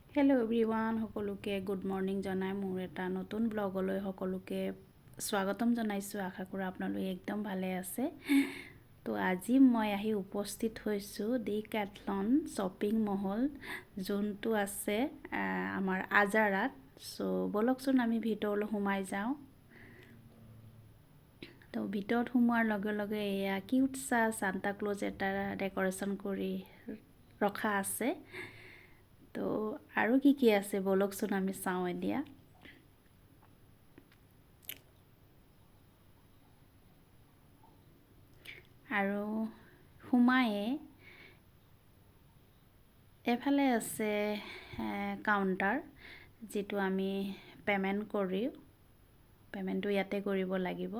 Hello' everyone, সকলোকে good morning জনাই মোৰ এটা নতুন ব্লগলৈ সকলোকে স্বাগতম জনাইছোঁ। আশা কৰোঁ আপোনালোকে একদম ভালে আছে। তো আজি মই আহি উপস্থিত হৈছোঁ ডিকেথলন শ্বপিং মল, যোনটো আছে আমাৰ আজাৰাত। চ' ব'লকচোন আমি ভিতৰলৈ সোমাই যাওঁ। তো ভিতৰত সোমোৱাৰ লগে লগে এয়া কিউটছা চান্তা ক্লজ এটা ডেক'ৰেশ্যন কৰি ৰখা আছে। তো আৰু কি আছে ব'লকচোন আমি চাওঁ এতিয়া। আৰু সোমায়ে এফালে আছে কাউণ্টাৰ, যিটো আমি পে'মেণ্টটো ইয়াতে কৰিব লাগিব।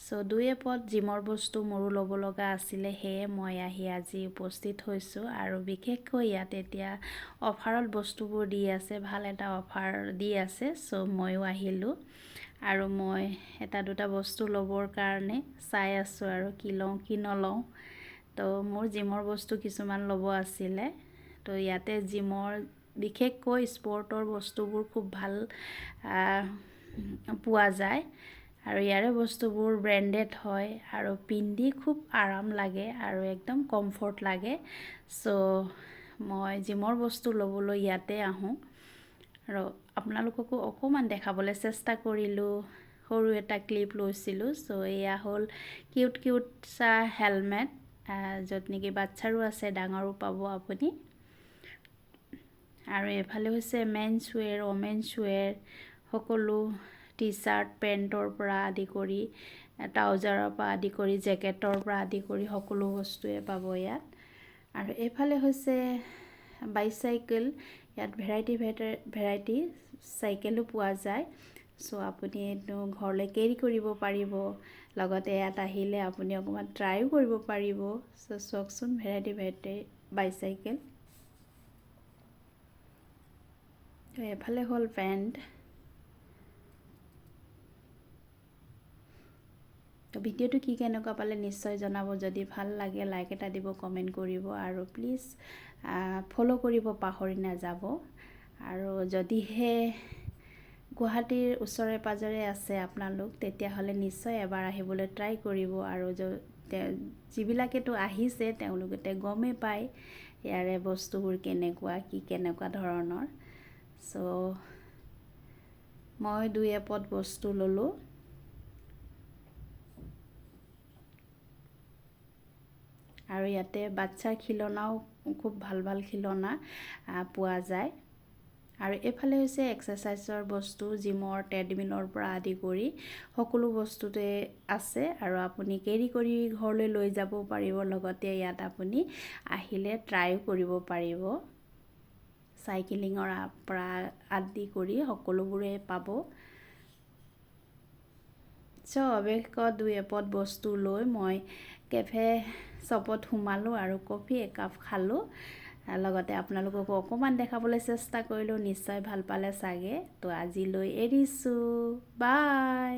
চ' দুই এপদ জিমৰ বস্তু মোৰো ল'ব লগা আছিলে, সেয়ে মই আহি আজি উপস্থিত হৈছোঁ। আৰু বিশেষকৈ ইয়াত এতিয়া অফাৰত বস্তুবোৰ দি আছে, ভাল এটা অফাৰ দি আছে। চ' ময়ো আহিলোঁ আৰু মই এটা দুটা বস্তু ল'বৰ কাৰণে চাই আছোঁ আৰু কি লওঁ কি নলওঁ। তো মোৰ জিমৰ বস্তু কিছুমান ল'ব আছিলে। তো ইয়াতে জিমৰ বিশেষকৈ স্পৰ্টৰ বস্তুবোৰ খুব ভাল পোৱা যায় আৰু ইয়াৰে বস্তুবোৰ ব্ৰেণ্ডেড হয় আৰু পিন্ধি খুব আৰাম লাগে আৰু একদম কমফৰ্ট লাগে। চ' মই জিমৰ বস্তু ল'বলৈ ইয়াতে আহোঁ আৰু আপোনালোককো অকণমান দেখাবলৈ চেষ্টা কৰিলোঁ। সৰু এটা ক্লিপ লৈছিলোঁ। চ' এয়া হ'ল কিউটছা হেলমেট, য'ত নেকি বাচ্ছাৰো আছে, ডাঙৰো পাব আপুনি। আৰু এইফালে হৈছে মেন্স ৱেৰ, ওমেন্স ৱেৰ, সকলো টি চাৰ্ট পেণ্টৰ পৰা আদি কৰি ট্ৰাউজাৰৰ পৰা আদি কৰি জেকেটৰ পৰা আদি কৰি সকলো বস্তুৱে পাব ইয়াত। আৰু এইফালে হৈছে বাইচাইকেল, ইয়াত ভেৰাইটি চাইকেলো পোৱা যায়। চ' আপুনি এইটো ঘৰলৈ কেৰি কৰিব পাৰিব, লগতে ইয়াত আহিলে আপুনি অকণমান ট্ৰাইও কৰিব পাৰিব। চ' চাওকচোন ভেৰাইটি বাইচাইকেল। এফালে হ'ল পেণ্ট। তো ভিডিঅ'টো কেনেকুৱা পালে নিশ্চয় জনাব। যদি ভাল লাগে লাইক এটা দিব, কমেণ্ট কৰিব আৰু প্লিজ ফ'ল' কৰিব পাহৰি নাযাব। আৰু যদিহে গুৱাহাটীৰ ওচৰে পাঁজৰে আছে আপোনালোক, তেতিয়াহ'লে নিশ্চয় এবাৰ আহিবলৈ ট্ৰাই কৰিব। আৰু যিবিলাকেতো আহিছে তেওঁলোকে গমেই পায় ইয়াৰে বস্তুবোৰ কেনেকুৱা ধৰণৰ। চ' মই দুই এপদ বস্তু ল'লোঁ। আৰু ইয়াতে বাচ্ছাৰ খিলনাও খুব ভাল খিলনা পোৱা যায়। আৰু এইফালে হৈছে এক্সাৰচাইজৰ বস্তু, জিমৰ ট্ৰেডমিলৰ পৰা আদি কৰি সকলো বস্তুতে আছে আৰু আপুনি কেৰি কৰি ঘৰলৈ লৈ যাব পাৰিব। লগতে ইয়াত আপুনি আহিলে ট্ৰাইও কৰিব পাৰিব। চাইকেলিঙৰ পৰা আদি কৰি সকলোবোৰে পাব। চ' অৱশেষত দুই এপদ বস্তু লৈ মই কেফে শ্বপত সোমালোঁ আৰু কফি একাপ খালোঁ। লগতে আপোনালোককো অকণমান দেখাবলৈ চেষ্টা কৰিলোঁ। নিশ্চয় ভাল পালে চাগে। তো আজিলৈ এৰিছোঁ, বাই।